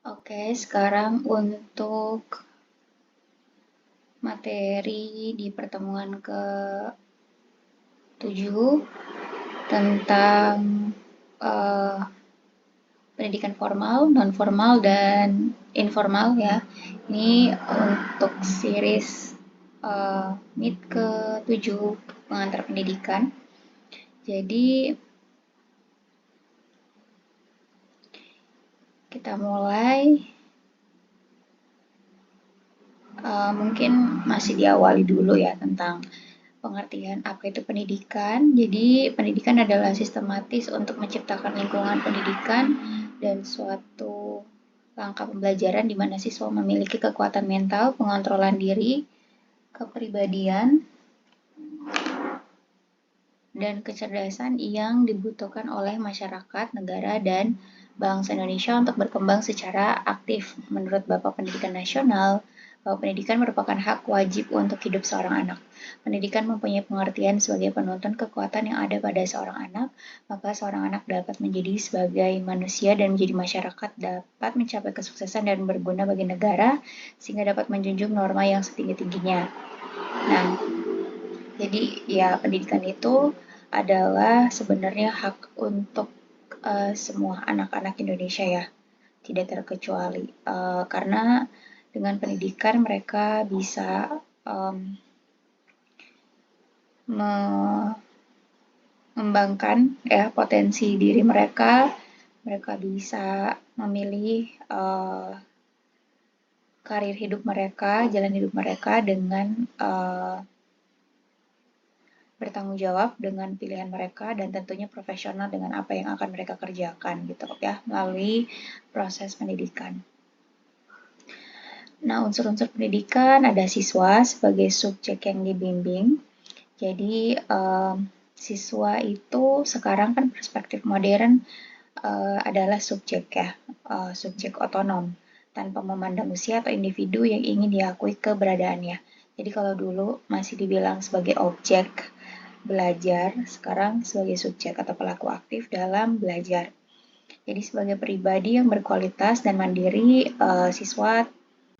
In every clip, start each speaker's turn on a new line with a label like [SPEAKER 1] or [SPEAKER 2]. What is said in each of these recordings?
[SPEAKER 1] Oke, sekarang untuk materi di pertemuan ke-7 tentang eh, pendidikan formal, non formal, dan informal ya. Ini untuk series MIT ke-7 pengantar pendidikan. Jadi kita mulai. Mungkin masih diawali dulu ya tentang pengertian apa itu pendidikan. Jadi, pendidikan adalah sistematis untuk menciptakan lingkungan pendidikan dan suatu langkah pembelajaran di mana siswa memiliki kekuatan mental, pengontrolan diri, kepribadian, dan kecerdasan yang dibutuhkan oleh masyarakat, negara, dan bangsa Indonesia untuk berkembang secara aktif. Menurut Bapak Pendidikan Nasional, bahwa pendidikan merupakan hak wajib untuk hidup seorang anak. Pendidikan mempunyai pengertian sebagai penuntun kekuatan yang ada pada seorang anak, maka seorang anak dapat menjadi sebagai manusia dan menjadi masyarakat, dapat mencapai kesuksesan dan berguna bagi negara, sehingga dapat menjunjung norma yang setinggi-tingginya. Nah, jadi ya pendidikan itu adalah sebenarnya hak untuk semua anak-anak Indonesia ya, tidak terkecuali. Karena dengan pendidikan mereka bisa mengembangkan ya potensi diri mereka, mereka bisa memilih karir hidup mereka, jalan hidup mereka dengan bertanggung jawab dengan pilihan mereka dan tentunya profesional dengan apa yang akan mereka kerjakan gitu ya melalui proses pendidikan. Nah, unsur-unsur pendidikan ada siswa sebagai subjek yang dibimbing. Jadi siswa itu sekarang kan perspektif modern adalah subjek ya, subjek otonom tanpa memandang usia atau individu yang ingin diakui keberadaannya. Jadi kalau dulu masih dibilang sebagai objek belajar, sekarang sebagai subjek atau pelaku aktif dalam belajar. Jadi sebagai pribadi yang berkualitas dan mandiri, siswa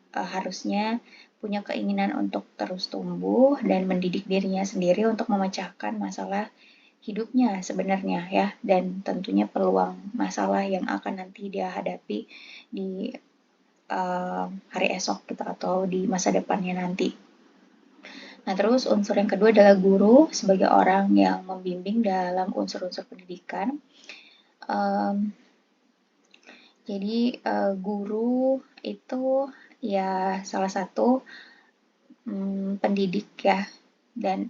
[SPEAKER 1] harusnya punya keinginan untuk terus tumbuh dan mendidik dirinya sendiri untuk memecahkan masalah hidupnya sebenarnya ya, dan tentunya peluang masalah yang akan nanti dia hadapi di hari esok gitu atau di masa depannya nanti. Nah, terus unsur yang kedua adalah guru sebagai orang yang membimbing dalam unsur-unsur pendidikan. Jadi guru itu ya salah satu pendidik ya, dan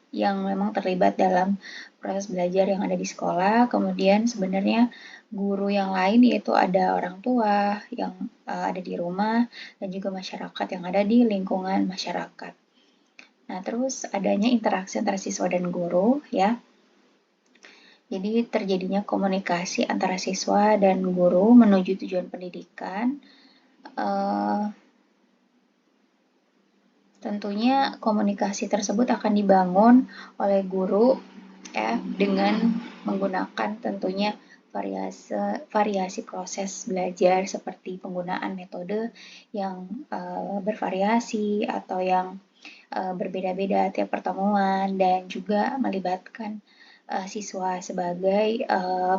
[SPEAKER 1] yang memang terlibat dalam proses belajar yang ada di sekolah. Kemudian sebenarnya guru yang lain yaitu ada orang tua yang ada di rumah dan juga masyarakat yang ada di lingkungan masyarakat. Nah, terus adanya interaksi antara siswa dan guru ya. Jadi terjadinya komunikasi antara siswa dan guru menuju tujuan pendidikan. Tentunya komunikasi tersebut akan dibangun oleh guru ya dengan menggunakan tentunya variasi proses belajar seperti penggunaan metode yang bervariasi atau yang berbeda-beda tiap pertemuan dan juga melibatkan siswa sebagai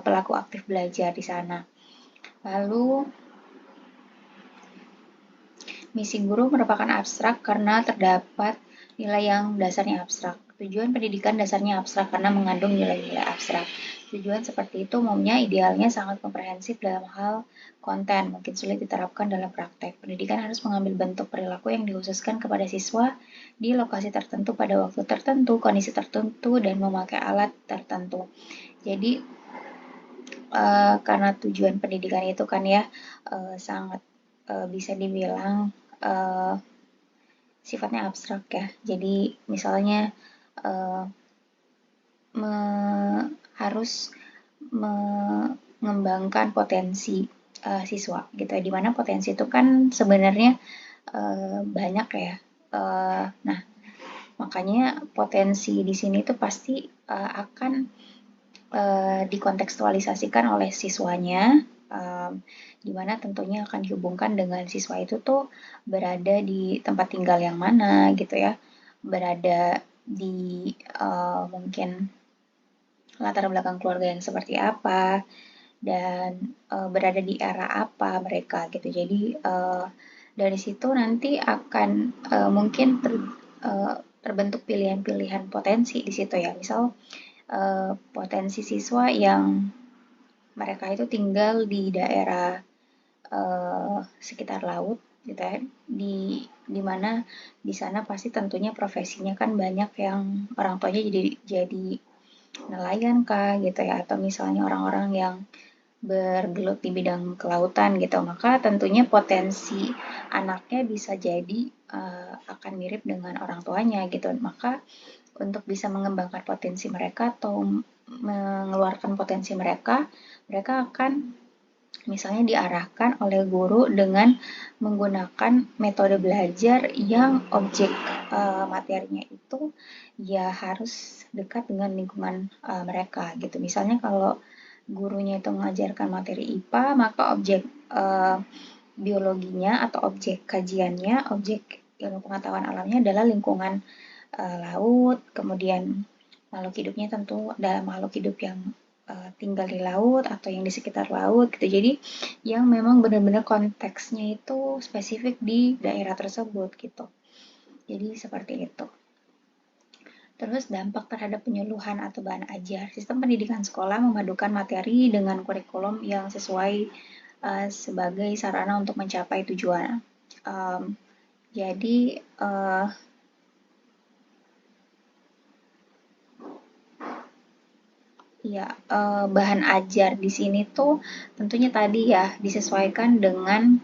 [SPEAKER 1] pelaku aktif belajar di sana. Lalu misi guru merupakan abstrak karena terdapat nilai yang dasarnya abstrak. Tujuan pendidikan dasarnya abstrak karena mengandung nilai-nilai abstrak. Tujuan seperti itu umumnya idealnya sangat komprehensif dalam hal konten, mungkin sulit diterapkan dalam praktek. Pendidikan harus mengambil bentuk perilaku yang dikhususkan kepada siswa di lokasi tertentu pada waktu tertentu, kondisi tertentu, dan memakai alat tertentu. Jadi karena tujuan pendidikan itu kan ya sangat bisa dibilang sifatnya abstrak ya. Jadi misalnya harus mengembangkan potensi siswa gitu. Dimana potensi itu kan sebenarnya banyak ya. Nah, makanya potensi di sini itu pasti akan dikontekstualisasikan oleh siswanya di mana tentunya akan dihubungkan dengan siswa itu tuh berada di tempat tinggal yang mana gitu ya, berada di mungkin latar belakang keluarga yang seperti apa, dan berada di era apa mereka gitu. Jadi dari situ nanti akan mungkin terbentuk pilihan-pilihan potensi di situ ya. Misal potensi siswa yang mereka itu tinggal di daerah sekitar laut gitu ya, di mana di sana pasti tentunya profesinya kan banyak yang orang tuanya jadi nelayan kah gitu ya, atau misalnya orang-orang yang bergelut di bidang kelautan gitu, maka tentunya potensi anaknya bisa jadi akan mirip dengan orang tuanya gitu. Maka untuk bisa mengembangkan potensi mereka atau mengeluarkan potensi mereka, mereka akan misalnya diarahkan oleh guru dengan menggunakan metode belajar yang objek materinya itu ya harus dekat dengan lingkungan mereka gitu. Misalnya kalau gurunya itu mengajarkan materi IPA, maka objek biologinya atau objek kajiannya, objek ilmu pengetahuan alamnya adalah lingkungan laut, kemudian makhluk hidupnya tentu adalah makhluk hidup yang tinggal di laut atau yang di sekitar laut gitu. Jadi yang memang benar-benar konteksnya itu spesifik di daerah tersebut gitu. Jadi seperti itu. Terus dampak terhadap penyuluhan atau bahan ajar. Sistem pendidikan sekolah memadukan materi dengan kurikulum yang sesuai sebagai sarana untuk mencapai tujuan. Jadi ya, bahan ajar di sini tuh tentunya tadi ya disesuaikan dengan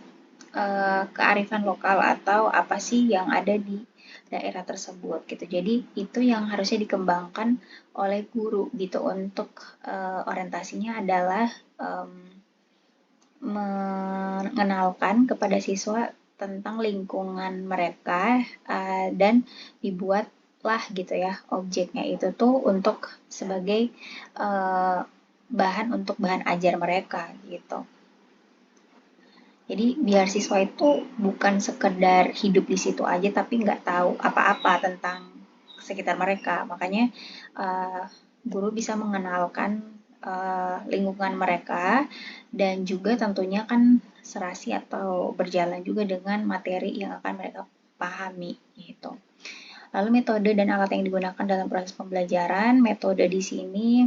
[SPEAKER 1] kearifan lokal atau apa sih yang ada di daerah tersebut gitu. Jadi itu yang harusnya dikembangkan oleh guru gitu untuk orientasinya adalah mengenalkan kepada siswa tentang lingkungan mereka dan dibuatlah gitu ya objeknya itu tuh untuk sebagai bahan untuk bahan ajar mereka gitu. Jadi biar siswa itu bukan sekedar hidup di situ aja tapi nggak tahu apa-apa tentang sekitar mereka. Makanya guru bisa mengenalkan lingkungan mereka dan juga tentunya kan serasi atau berjalan juga dengan materi yang akan mereka pahami gitu. Lalu metode dan alat yang digunakan dalam proses pembelajaran, metode di sini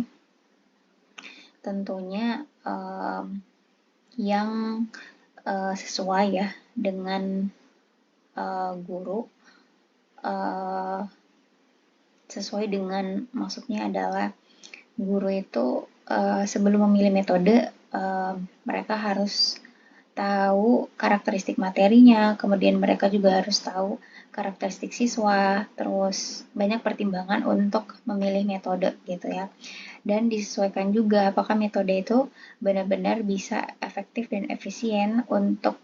[SPEAKER 1] tentunya yang sesuai ya dengan guru, sesuai dengan maksudnya adalah guru itu sebelum memilih metode mereka harus tahu karakteristik materinya, kemudian mereka juga harus tahu karakteristik siswa, terus banyak pertimbangan untuk memilih metode gitu ya. Dan disesuaikan juga apakah metode itu benar-benar bisa efektif dan efisien untuk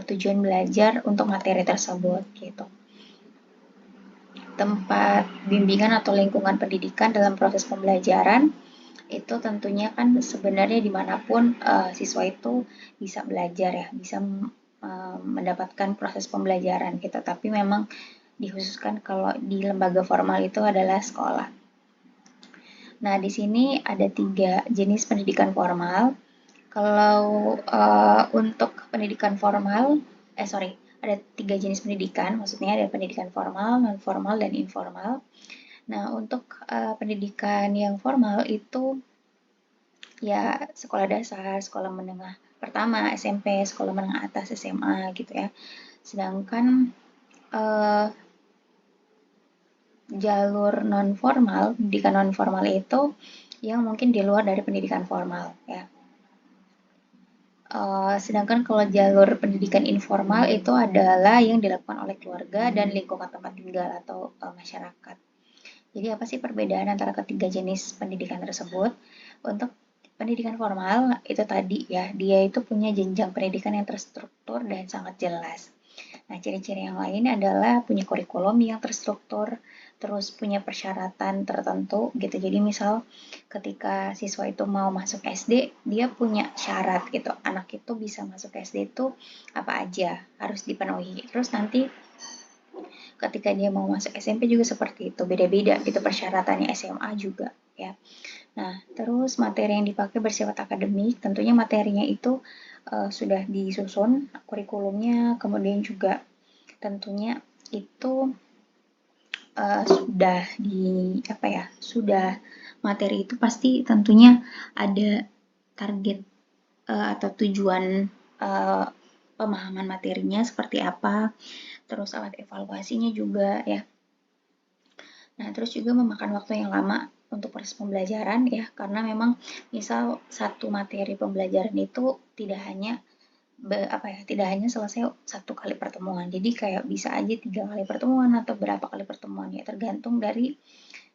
[SPEAKER 1] tujuan belajar untuk materi tersebut gitu. Tempat bimbingan atau lingkungan pendidikan dalam proses pembelajaran itu tentunya kan sebenarnya dimanapun siswa itu bisa belajar ya, bisa mendapatkan proses pembelajaran gitu. Tapi memang dikhususkan kalau di lembaga formal itu adalah sekolah. Nah, di sini ada 3 jenis pendidikan formal. Kalau untuk pendidikan formal, ada 3 jenis pendidikan, maksudnya ada pendidikan formal, non formal, dan informal. Nah, untuk pendidikan yang formal itu ya sekolah dasar, sekolah menengah pertama, SMP, sekolah menengah atas, SMA gitu ya. Sedangkan jalur non formal, pendidikan non formal itu yang mungkin di luar dari pendidikan formal ya. Sedangkan kalau jalur pendidikan informal itu adalah yang dilakukan oleh keluarga dan lingkungan tempat tinggal atau masyarakat. Jadi apa sih perbedaan antara ketiga jenis pendidikan tersebut? Untuk pendidikan formal itu tadi ya, dia itu punya jenjang pendidikan yang terstruktur dan sangat jelas. Nah, ciri-ciri yang lain adalah punya kurikulum yang terstruktur, terus punya persyaratan tertentu gitu. Jadi misal ketika siswa itu mau masuk SD, dia punya syarat gitu. Anak itu bisa masuk SD itu apa aja harus dipenuhi. Terus nanti ketika dia mau masuk SMP juga seperti itu, beda-beda gitu persyaratannya, SMA juga ya. Nah, terus materi yang dipakai bersifat akademik, tentunya materinya itu sudah disusun kurikulumnya, kemudian juga tentunya itu sudah di apa ya, sudah materi itu pasti tentunya ada target atau tujuan pemahaman materinya seperti apa, terus alat evaluasinya juga ya. Nah, terus juga memakan waktu yang lama untuk proses pembelajaran ya, karena memang misal satu materi pembelajaran itu tidak hanya selesai satu kali pertemuan. Jadi kayak bisa aja 3 kali pertemuan atau berapa kali pertemuan ya, tergantung dari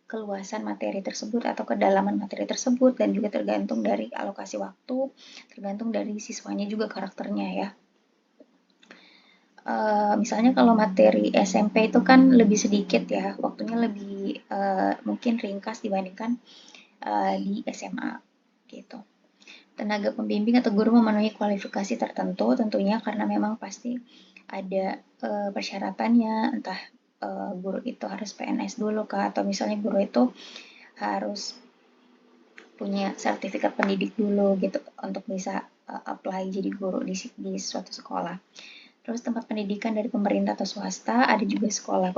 [SPEAKER 1] keluasan materi tersebut atau kedalaman materi tersebut, dan juga tergantung dari alokasi waktu, tergantung dari siswanya juga karakternya ya. Misalnya kalau materi SMP itu kan lebih sedikit ya, waktunya lebih mungkin ringkas dibandingkan di SMA gitu. Tenaga pembimbing atau guru memenuhi kualifikasi tertentu tentunya, karena memang pasti ada persyaratannya, entah guru itu harus PNS dulu kah, atau misalnya guru itu harus punya sertifikat pendidik dulu gitu untuk bisa apply jadi guru di suatu sekolah. Terus tempat pendidikan dari pemerintah atau swasta, ada juga sekolah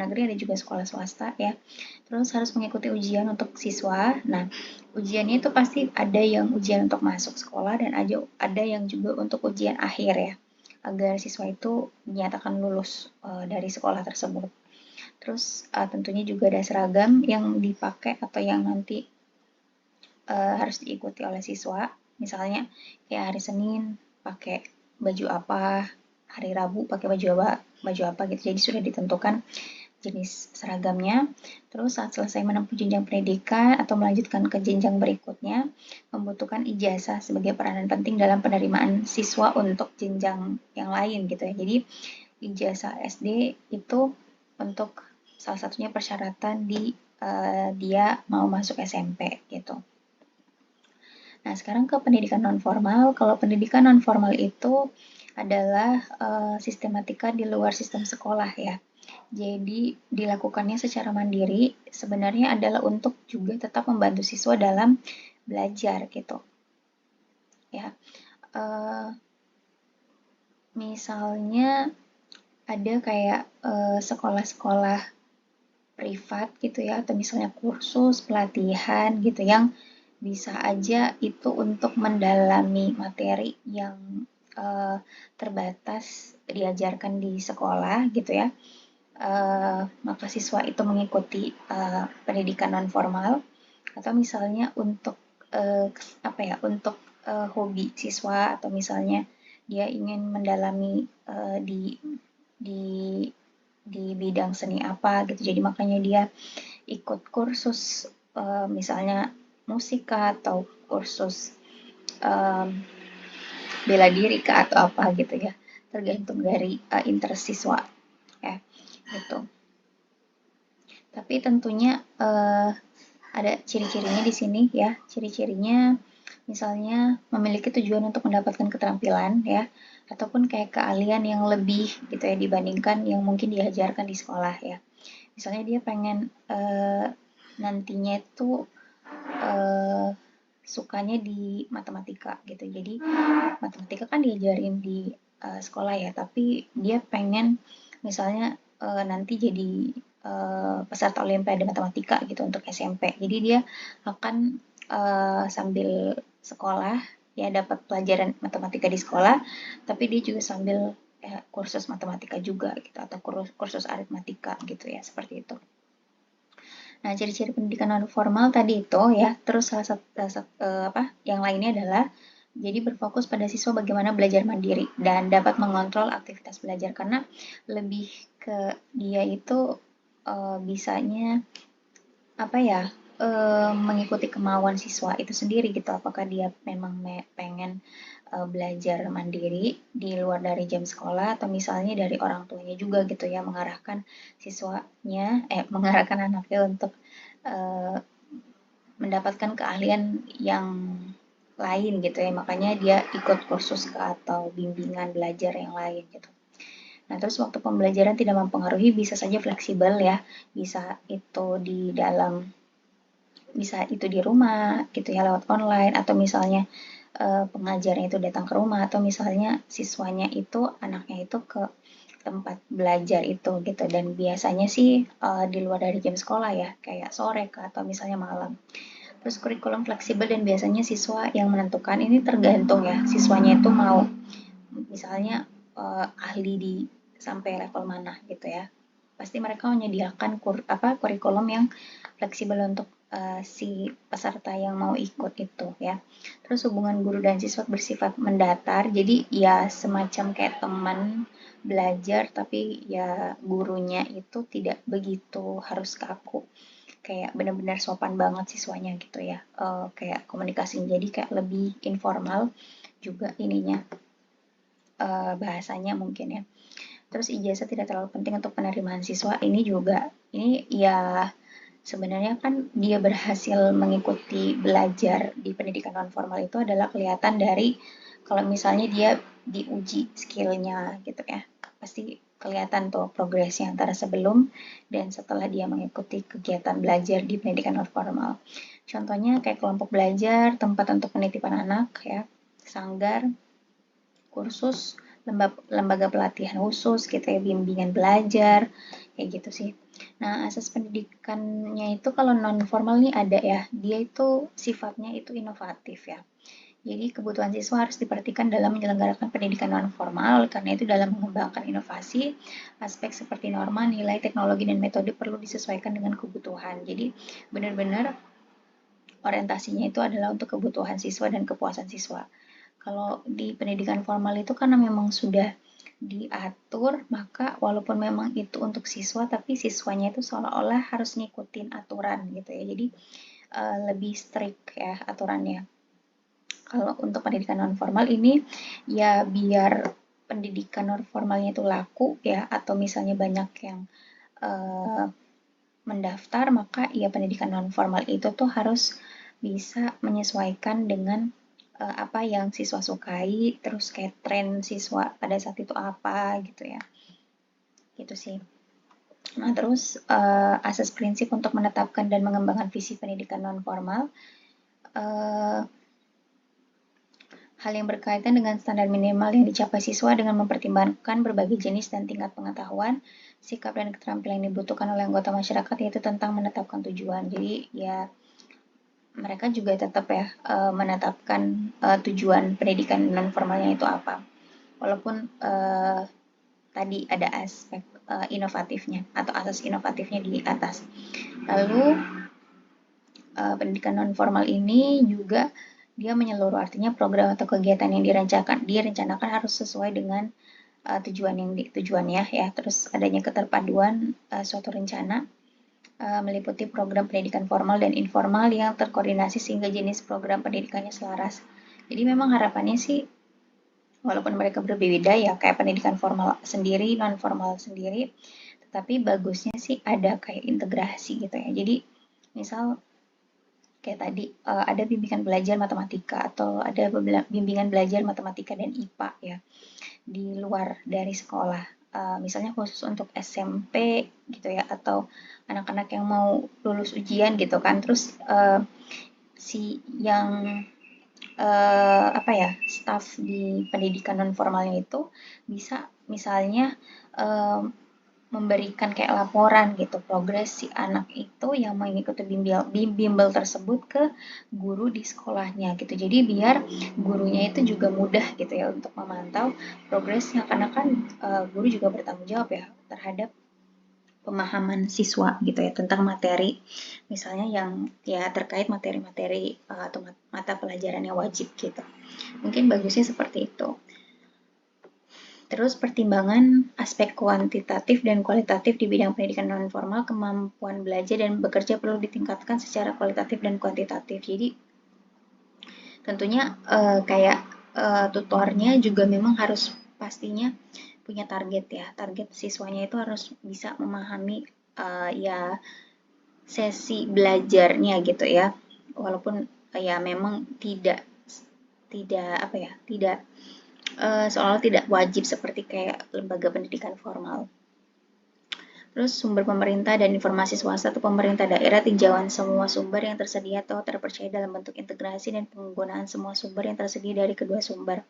[SPEAKER 1] negeri, ada juga sekolah swasta ya. Terus harus mengikuti ujian untuk siswa. Nah, ujiannya itu pasti ada yang ujian untuk masuk sekolah dan ada yang juga untuk ujian akhir ya, agar siswa itu dinyatakan lulus dari sekolah tersebut. Terus tentunya juga ada seragam yang dipakai atau yang nanti harus diikuti oleh siswa. Misalnya kayak hari Senin pakai baju apa, hari Rabu pakai baju apa gitu. Jadi sudah ditentukan jenis seragamnya. Terus saat selesai menempuh jenjang pendidikan atau melanjutkan ke jenjang berikutnya, membutuhkan ijazah sebagai peranan penting dalam penerimaan siswa untuk jenjang yang lain gitu ya. Jadi ijazah SD itu untuk salah satunya persyaratan dia mau masuk SMP gitu. Nah, sekarang ke pendidikan non-formal. Kalau pendidikan non-formal itu adalah sistematika di luar sistem sekolah ya. Jadi dilakukannya secara mandiri sebenarnya adalah untuk juga tetap membantu siswa dalam belajar gitu. Ya, misalnya ada kayak sekolah-sekolah privat gitu ya, atau misalnya kursus pelatihan gitu yang bisa aja itu untuk mendalami materi yang terbatas diajarkan di sekolah gitu ya. Maka siswa itu mengikuti pendidikan non formal, atau misalnya untuk untuk hobi siswa, atau misalnya dia ingin mendalami di di bidang seni apa gitu, jadi makanya dia ikut kursus misalnya musika atau kursus bela diri kah atau apa gitu ya, tergantung dari interest siswa ya gitu. Tapi tentunya ada ciri-cirinya di sini ya. Ciri-cirinya misalnya memiliki tujuan untuk mendapatkan keterampilan ya, ataupun kayak keahlian yang lebih gitu ya dibandingkan yang mungkin diajarkan di sekolah ya. Misalnya dia pengen nantinya itu sukanya di matematika gitu. Jadi matematika kan diajarin di sekolah ya, tapi dia pengen misalnya nanti jadi peserta olimpiade matematika gitu untuk SMP. Jadi dia akan sambil sekolah ya dapat pelajaran matematika di sekolah, tapi dia juga sambil kursus matematika juga gitu, atau kursus aritmatika gitu ya, seperti itu. Nah, ciri-ciri pendidikan non formal tadi itu ya, terus salah satu yang lainnya adalah jadi berfokus pada siswa bagaimana belajar mandiri dan dapat mengontrol aktivitas belajar, karena lebih ke dia itu bisanya apa ya, mengikuti kemauan siswa itu sendiri gitu, apakah dia memang pengen belajar mandiri di luar dari jam sekolah atau misalnya dari orang tuanya juga gitu ya, mengarahkan siswanya mengarahkan anaknya untuk uh, mendapatkan keahlian yang lain gitu ya, makanya dia ikut kursus atau bimbingan belajar yang lain gitu. Nah, terus waktu pembelajaran tidak mempengaruhi, bisa saja fleksibel ya, bisa itu di dalam, bisa itu di rumah gitu ya, lewat online, atau misalnya pengajarnya itu datang ke rumah, atau misalnya siswanya itu, anaknya itu ke tempat belajar itu gitu. Dan biasanya sih di luar dari jam sekolah ya, kayak sore atau misalnya malam. Terus kurikulum fleksibel dan biasanya siswa yang menentukan, ini tergantung ya, siswanya itu mau misalnya ahli di sampai level mana gitu ya. Pasti mereka menyediakan kurikulum yang fleksibel untuk si peserta yang mau ikut itu ya. Terus hubungan guru dan siswa bersifat mendatar, jadi ya semacam kayak teman belajar, tapi ya gurunya itu tidak begitu harus kaku, kayak benar-benar sopan banget siswanya gitu ya. Kayak komunikasi jadi kayak lebih informal juga ininya, bahasanya mungkin ya. Terus ijazah tidak terlalu penting untuk penerimaan siswa, ini juga, ini ya sebenarnya kan dia berhasil mengikuti belajar di pendidikan non formal itu adalah kelihatan dari kalau misalnya dia diuji skillnya gitu ya, pasti kelihatan tuh progresnya antara sebelum dan setelah dia mengikuti kegiatan belajar di pendidikan non formal. Contohnya kayak kelompok belajar, tempat untuk penitipan anak ya, sanggar, kursus, lembaga pelatihan khusus gitu ya, bimbingan belajar, kayak gitu sih. Nah, asas pendidikannya itu kalau non formal nih ada ya, dia itu sifatnya itu inovatif ya. Jadi kebutuhan siswa harus diperhatikan dalam menyelenggarakan pendidikan non formal, karena itu dalam mengembangkan inovasi, aspek seperti norma, nilai, teknologi, dan metode perlu disesuaikan dengan kebutuhan. Jadi benar-benar orientasinya itu adalah untuk kebutuhan siswa dan kepuasan siswa. Kalau di pendidikan formal itu karena memang sudah diatur, maka walaupun memang itu untuk siswa, tapi siswanya itu seolah-olah harus ngikutin aturan gitu ya. Jadi lebih strict ya aturannya. Kalau untuk pendidikan non formal ini ya biar pendidikan non formalnya itu laku ya, atau misalnya banyak yang uh, mendaftar, maka ya pendidikan non formal itu tuh harus bisa menyesuaikan dengan apa yang siswa sukai, terus kayak tren siswa pada saat itu apa gitu ya. Gitu sih. Nah, terus asas prinsip untuk menetapkan dan mengembangkan visi pendidikan non formal, hal yang berkaitan dengan standar minimal yang dicapai siswa dengan mempertimbangkan berbagai jenis dan tingkat pengetahuan, sikap dan keterampilan yang dibutuhkan oleh anggota masyarakat, yaitu tentang menetapkan tujuan. Jadi ya mereka juga tetap ya menetapkan tujuan pendidikan non formalnya itu apa. Walaupun tadi ada aspek inovatifnya atau asas inovatifnya di atas. Lalu pendidikan non formal ini juga dia menyeluruh, artinya program atau kegiatan yang direncanakan harus sesuai dengan tujuannya ya. Terus adanya keterpaduan suatu rencana meliputi program pendidikan formal dan informal yang terkoordinasi sehingga jenis program pendidikannya selaras. Jadi memang harapannya sih walaupun mereka berbeda ya, kayak pendidikan formal sendiri, non formal sendiri, tetapi bagusnya sih ada kayak integrasi gitu ya. Jadi misal kayak tadi ada bimbingan belajar matematika atau ada bimbingan belajar matematika dan IPA ya di luar dari sekolah. Misalnya khusus untuk SMP gitu ya, atau anak-anak yang mau lulus ujian gitu kan. Terus si yang apa ya, staff di pendidikan non formalnya itu bisa misalnya memberikan kayak laporan gitu progres si anak itu yang mengikuti bimbel tersebut ke guru di sekolahnya gitu. Jadi biar gurunya itu juga mudah gitu ya untuk memantau progresnya, karena kan guru juga bertanggung jawab ya terhadap pemahaman siswa gitu ya tentang materi misalnya yang ya terkait materi-materi atau mata pelajaran yang wajib gitu. Mungkin bagusnya seperti itu. Terus pertimbangan aspek kuantitatif dan kualitatif di bidang pendidikan non formal, kemampuan belajar dan bekerja perlu ditingkatkan secara kualitatif dan kuantitatif. Jadi tentunya kayak tutornya juga memang harus pastinya punya target ya. Target siswanya itu harus bisa memahami ya sesi belajarnya gitu ya. Walaupun ya memang tidak apa ya, tidak seolah tidak wajib seperti kayak lembaga pendidikan formal. Terus sumber pemerintah dan informasi swasta atau pemerintah daerah, tinjauan semua sumber yang tersedia atau terpercaya dalam bentuk integrasi dan penggunaan semua sumber yang tersedia dari kedua sumber.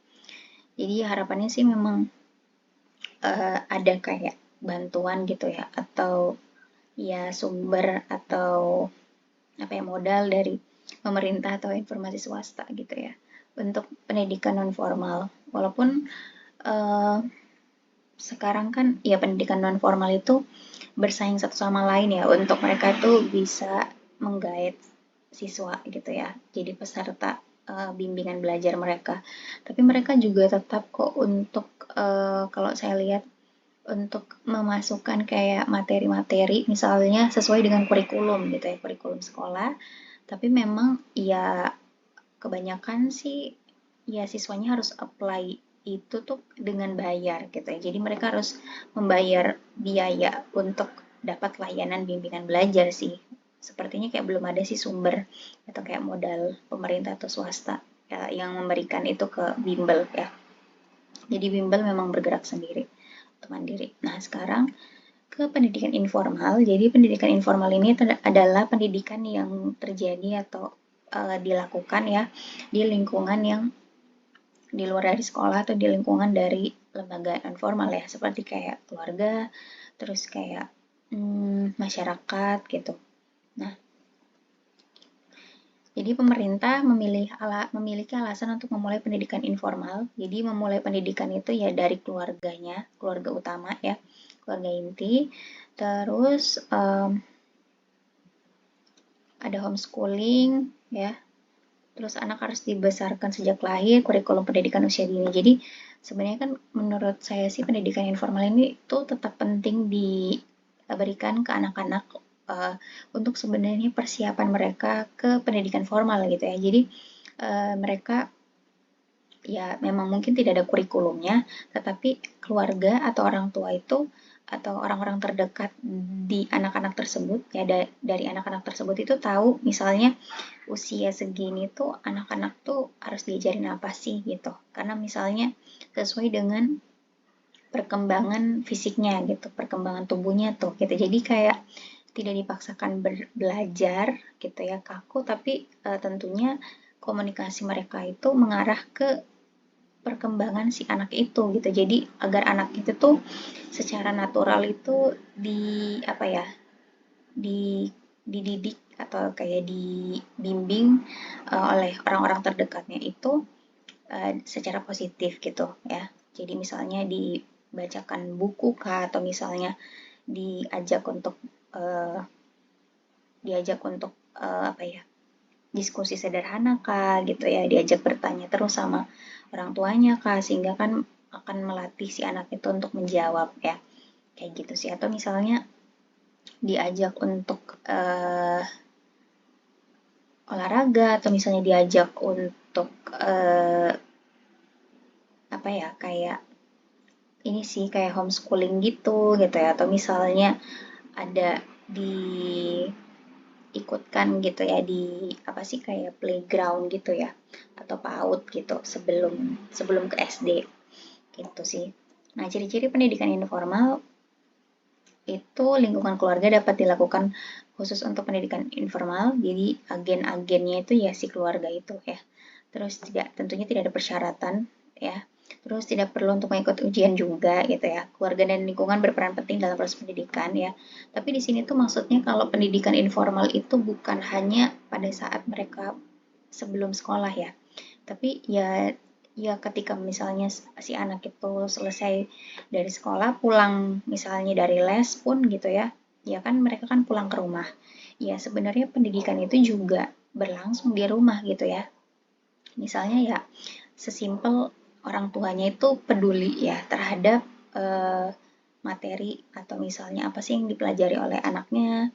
[SPEAKER 1] Jadi harapannya sih memang ada kayak bantuan gitu ya, atau ya sumber atau apa ya, modal dari pemerintah atau informasi swasta gitu ya untuk pendidikan non formal. Walaupun uh, sekarang kan ya pendidikan non formal itu bersaing satu sama lain ya untuk mereka itu bisa menggait siswa gitu ya, jadi peserta bimbingan belajar mereka. Tapi mereka juga tetap kok untuk kalau saya lihat untuk memasukkan kayak materi-materi misalnya sesuai dengan kurikulum gitu ya, kurikulum sekolah. Tapi memang ya kebanyakan sih ya siswanya harus apply itu tuh dengan bayar gitu ya. Jadi mereka harus membayar biaya untuk dapat layanan bimbingan belajar sih. Sepertinya kayak belum ada sih sumber atau kayak modal pemerintah atau swasta ya, yang memberikan itu ke bimbel ya. Jadi bimbel memang bergerak sendiri atau mandiri. Nah sekarang ke pendidikan informal. Jadi pendidikan informal ini adalah pendidikan yang terjadi atau dilakukan ya di lingkungan yang di luar dari sekolah atau di lingkungan dari lembaga non formal ya, seperti kayak keluarga, terus kayak masyarakat gitu. Nah, jadi pemerintah memiliki alasan untuk memulai pendidikan informal. Jadi memulai pendidikan itu ya dari keluarganya, keluarga utama ya, keluarga inti. Terus ada homeschooling ya. Terus anak harus dibesarkan sejak lahir, kurikulum pendidikan usia dini. Jadi sebenarnya kan menurut saya sih pendidikan informal ini tuh tetap penting diberikan ke anak-anak untuk sebenarnya persiapan mereka ke pendidikan formal gitu ya. Jadi mereka ya memang mungkin tidak ada kurikulumnya, tetapi keluarga atau orang tua itu atau orang-orang terdekat di anak-anak tersebut ya, dari anak-anak tersebut itu tahu misalnya usia segini tuh anak-anak tuh harus diajarin apa sih gitu, karena misalnya sesuai dengan perkembangan fisiknya gitu, perkembangan tubuhnya tuh gitu. Jadi kayak tidak dipaksakan belajar gitu ya kaku, tapi tentunya komunikasi mereka itu mengarah ke perkembangan si anak itu gitu. Jadi agar anak itu tuh secara natural itu di apa ya, dididik atau kayak dibimbing oleh orang-orang terdekatnya itu secara positif gitu ya. Jadi misalnya dibacakan buku kah, atau misalnya diajak untuk uh, apa ya, diskusi sederhana kah gitu ya, diajak bertanya terus sama orang tuanya kah, sehingga kan akan melatih si anak itu untuk menjawab ya, kayak gitu sih. Atau misalnya diajak untuk olahraga, atau misalnya diajak untuk apa ya, kayak ini sih kayak homeschooling gitu gitu ya, atau misalnya ada diikutkan gitu ya di apa sih kayak playground gitu ya, atau PAUD gitu sebelum sebelum ke SD gitu sih. Nah, ciri-ciri pendidikan informal itu lingkungan keluarga dapat dilakukan khusus untuk pendidikan informal. Jadi agen-agennya itu ya si keluarga itu ya. Terus tentunya tidak ada persyaratan ya. Terus tidak perlu untuk mengikuti ujian juga gitu ya. Keluarga dan lingkungan berperan penting dalam proses pendidikan ya. Tapi di sini tuh maksudnya kalau pendidikan informal itu bukan hanya pada saat mereka sebelum sekolah ya. Tapi ya ketika misalnya si anak itu selesai dari sekolah, pulang misalnya dari les pun gitu ya, ya kan mereka kan pulang ke rumah. Ya sebenarnya pendidikan itu juga berlangsung di rumah gitu ya. Misalnya ya sesimpel orang tuanya itu peduli ya terhadap materi atau misalnya apa sih yang dipelajari oleh anaknya,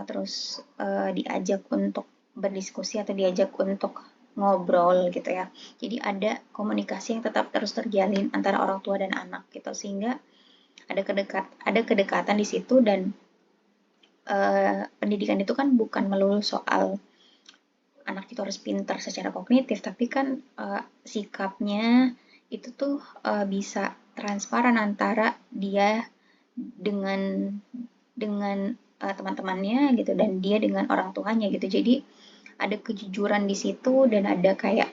[SPEAKER 1] terus diajak untuk berdiskusi atau diajak untuk ngobrol gitu ya. Jadi ada komunikasi yang tetap terus terjalin antara orang tua dan anak gitu sehingga ada kedekatan di situ dan pendidikan itu kan bukan melulu soal anak itu harus pintar secara kognitif, tapi kan sikapnya itu tuh bisa transparan antara dia dengan teman-temannya gitu dan dia dengan orang tuanya gitu. Jadi ada kejujuran di situ dan ada kayak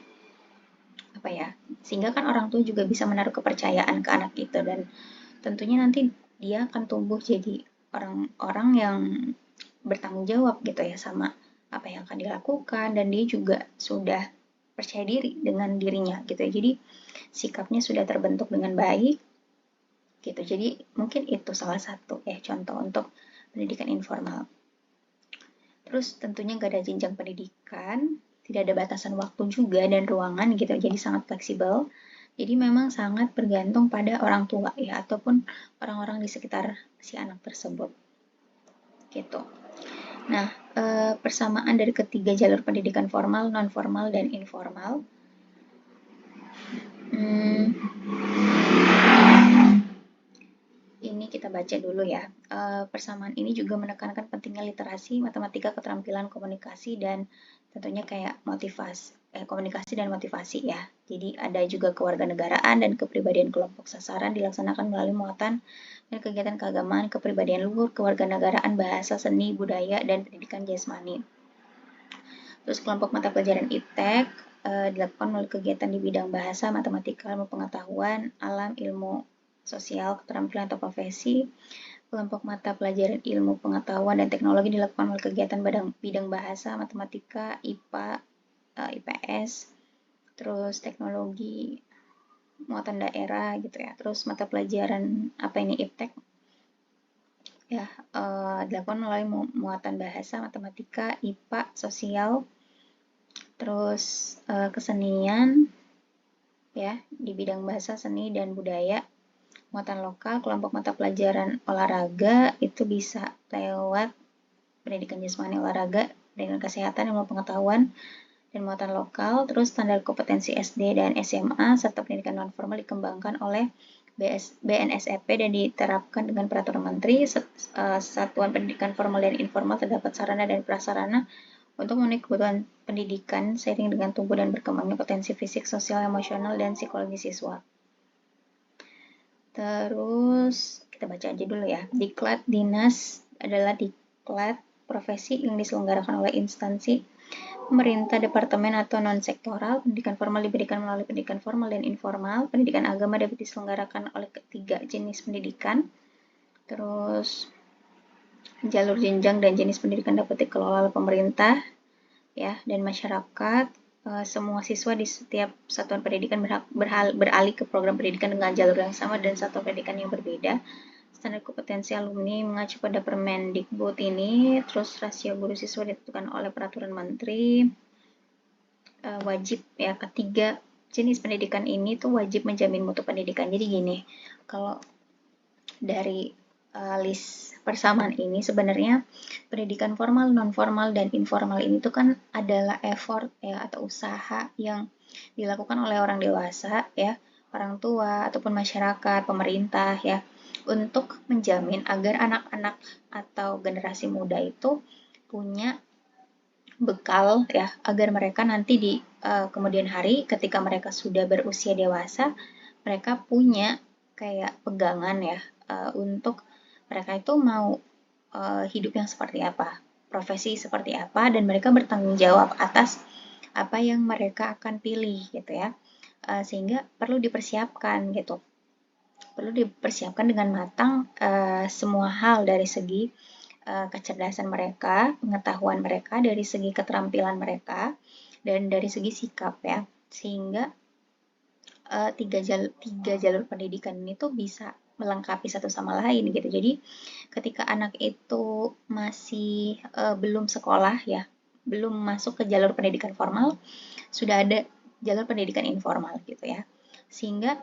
[SPEAKER 1] apa ya? Sehingga kan orang tua juga bisa menaruh kepercayaan ke anak itu dan tentunya nanti dia akan tumbuh jadi orang-orang yang bertanggung jawab gitu ya sama apa yang akan dilakukan dan dia juga sudah percaya diri dengan dirinya gitu ya. Jadi sikapnya sudah terbentuk dengan baik gitu. Jadi mungkin itu salah satu ya contoh untuk pendidikan informal. Terus tentunya gak ada jenjang pendidikan, tidak ada batasan waktu juga dan ruangan gitu, jadi sangat fleksibel. Jadi memang sangat bergantung pada orang tua ya, ataupun orang-orang di sekitar si anak tersebut. Gitu. Nah, persamaan dari ketiga jalur pendidikan formal, non formal, dan informal. Ini kita baca dulu ya. Persamaan ini juga menekankan pentingnya literasi, matematika, keterampilan komunikasi, dan tentunya kayak komunikasi dan motivasi ya. Jadi ada juga kewarganegaraan dan kepribadian kelompok sasaran dilaksanakan melalui muatan dan kegiatan keagamaan, kepribadian luhur, kewarganegaraan, bahasa, seni, budaya, dan pendidikan jasmani. Terus kelompok mata pelajaran IPTEK dilakukan melalui kegiatan di bidang bahasa, matematika, ilmu pengetahuan, alam, ilmu sosial, keterampilan atau profesi. Kelompok mata pelajaran ilmu pengetahuan dan teknologi dilakukan melalui kegiatan bidang bahasa, matematika, IPA, IPS, terus teknologi, muatan daerah gitu ya. Terus mata pelajaran apa ini IPTEK ya dilakukan melalui muatan bahasa, matematika, IPA, sosial, terus kesenian ya di bidang bahasa, seni dan budaya. Muatan lokal, kelompok mata pelajaran olahraga itu bisa lewat pendidikan jasmani olahraga, pendidikan kesehatan, ilmu pengetahuan, dan muatan lokal. Terus standar kompetensi SD dan SMA serta pendidikan non formal dikembangkan oleh BNSEP dan diterapkan dengan peraturan menteri. Satuan pendidikan formal dan informal terdapat sarana dan prasarana untuk memenuhi kebutuhan pendidikan seiring dengan tumbuh dan berkembangnya potensi fisik, sosial, emosional, dan psikologi siswa. Terus kita baca aja dulu ya. Diklat dinas adalah diklat profesi yang diselenggarakan oleh instansi pemerintah, departemen atau non-sektoral. Pendidikan formal diberikan melalui pendidikan formal dan informal. Pendidikan agama dapat diselenggarakan oleh ketiga jenis pendidikan. Terus jalur jenjang dan jenis pendidikan dapat dikelola oleh pemerintah ya dan masyarakat. Semua siswa di setiap satuan pendidikan beralih ke program pendidikan dengan jalur yang sama dan satuan pendidikan yang berbeda. Standar kompetensi alumni mengacu pada Permendikbud ini, terus rasio guru siswa ditentukan oleh peraturan menteri. Wajib ya, ketiga jenis pendidikan ini tuh wajib menjamin mutu pendidikan. Jadi gini, kalau dari list persamaan ini sebenarnya pendidikan formal, non formal, dan informal ini tuh kan adalah effort ya atau usaha yang dilakukan oleh orang dewasa ya, orang tua ataupun masyarakat, pemerintah ya untuk menjamin agar anak-anak atau generasi muda itu punya bekal ya agar mereka nanti di kemudian hari ketika mereka sudah berusia dewasa mereka punya kayak pegangan ya untuk mereka itu mau hidup yang seperti apa, profesi seperti apa, dan mereka bertanggung jawab atas apa yang mereka akan pilih gitu ya. Sehingga perlu dipersiapkan gitu. Perlu dipersiapkan dengan matang semua hal dari segi kecerdasan mereka, pengetahuan mereka, dari segi keterampilan mereka, dan dari segi sikap ya. Sehingga tiga jalur pendidikan ini tuh bisa melengkapi satu sama lain gitu. Jadi ketika anak itu masih belum sekolah ya, belum masuk ke jalur pendidikan formal, sudah ada jalur pendidikan informal gitu ya. sehingga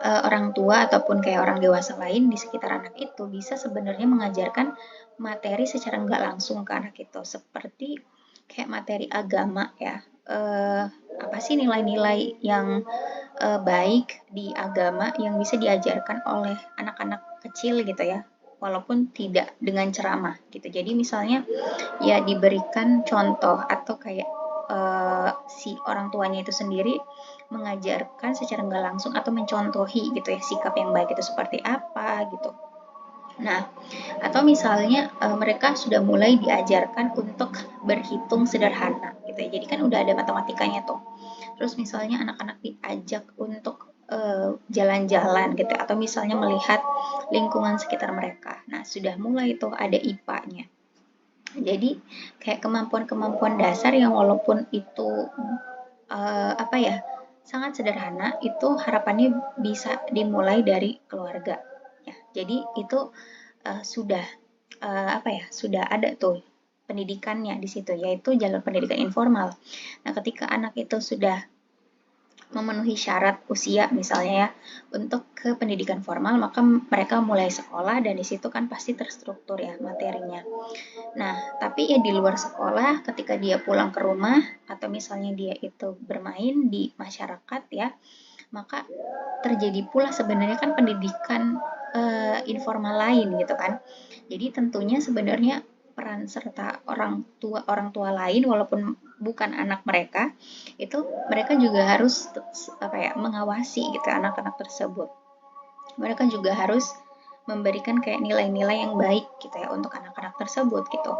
[SPEAKER 1] orang tua ataupun kayak orang dewasa lain di sekitar anak itu bisa sebenarnya mengajarkan materi secara nggak langsung ke anak itu, seperti kayak materi agama ya. Apa sih nilai-nilai yang baik di agama yang bisa diajarkan oleh anak-anak kecil gitu ya, walaupun tidak dengan ceramah gitu. Jadi misalnya ya diberikan contoh atau kayak si orang tuanya itu sendiri mengajarkan secara nggak langsung atau mencontohi gitu ya sikap yang baik itu seperti apa gitu. Nah, atau misalnya mereka sudah mulai diajarkan untuk berhitung sederhana gitu ya. Jadi kan udah ada matematikanya tuh. Terus misalnya anak-anak diajak untuk jalan-jalan gitu atau misalnya melihat lingkungan sekitar mereka. Nah, sudah mulai tuh ada IPA-nya. Jadi kayak kemampuan-kemampuan dasar yang walaupun itu apa ya sangat sederhana, itu harapannya bisa dimulai dari keluarga. Ya, jadi itu sudah apa ya sudah ada tuh pendidikannya di situ, yaitu jalur pendidikan informal. Nah, ketika anak itu sudah memenuhi syarat usia misalnya ya untuk ke pendidikan formal, maka mereka mulai sekolah dan di situ kan pasti terstruktur ya materinya. Nah, tapi ya di luar sekolah ketika dia pulang ke rumah atau misalnya dia itu bermain di masyarakat ya, maka terjadi pula sebenarnya kan pendidikan informal lain gitu kan. Jadi tentunya sebenarnya peran serta orang tua lain walaupun bukan anak mereka itu mereka juga harus apa ya mengawasi gitu anak-anak tersebut. Mereka juga harus memberikan kayak nilai-nilai yang baik gitu ya untuk anak-anak tersebut gitu.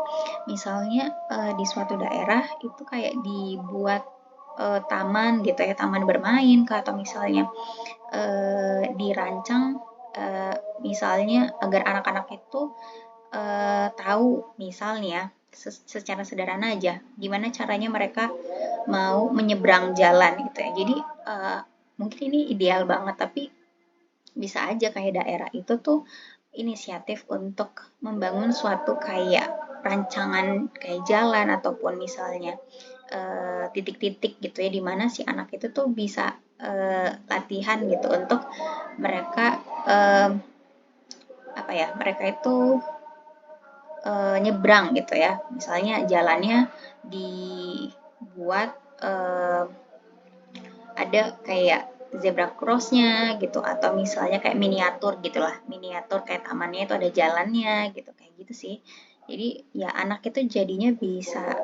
[SPEAKER 1] Misalnya di suatu daerah itu kayak dibuat taman gitu ya, taman bermain atau misalnya dirancang misalnya agar anak-anak itu tahu misalnya secara sederhana aja gimana caranya mereka mau menyeberang jalan gitu ya. Jadi mungkin ini ideal banget tapi bisa aja kayak daerah itu tuh inisiatif untuk membangun suatu kayak rancangan kayak jalan ataupun misalnya titik-titik gitu ya di mana si anak itu tuh bisa latihan gitu untuk mereka apa ya mereka itu nyebrang gitu ya misalnya jalannya dibuat ada kayak zebra crossnya gitu atau misalnya kayak miniatur gitulah miniatur kayak tamannya itu ada jalannya gitu kayak gitu sih. Jadi ya anak itu jadinya bisa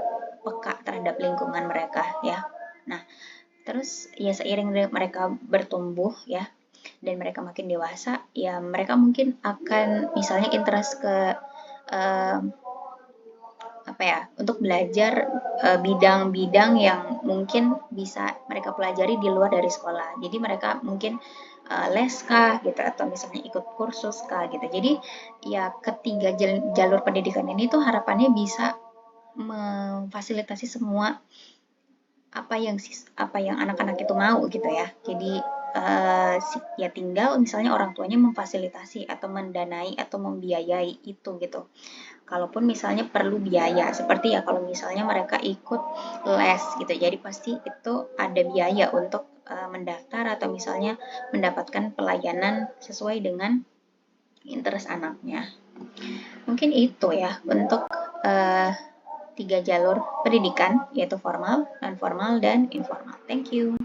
[SPEAKER 1] peka terhadap lingkungan mereka ya. Nah, terus ya seiring mereka bertumbuh ya dan mereka makin dewasa ya mereka mungkin akan misalnya interest ke eh, apa ya untuk belajar bidang-bidang yang mungkin bisa mereka pelajari di luar dari sekolah. Jadi mereka mungkin les kah gitu atau misalnya ikut kursus kah gitu. Jadi ya ketiga jalur pendidikan ini tuh harapannya bisa memfasilitasi semua apa yang anak-anak itu mau gitu ya. Jadi ya tinggal misalnya orang tuanya memfasilitasi atau mendanai atau membiayai itu gitu. Kalaupun misalnya perlu biaya, seperti ya kalau misalnya mereka ikut les gitu, jadi pasti itu ada biaya untuk mendaftar atau misalnya mendapatkan pelayanan sesuai dengan interest anaknya. Mungkin itu ya untuk uh, 3 jalur pendidikan, yaitu formal, non formal, dan informal. Thank you.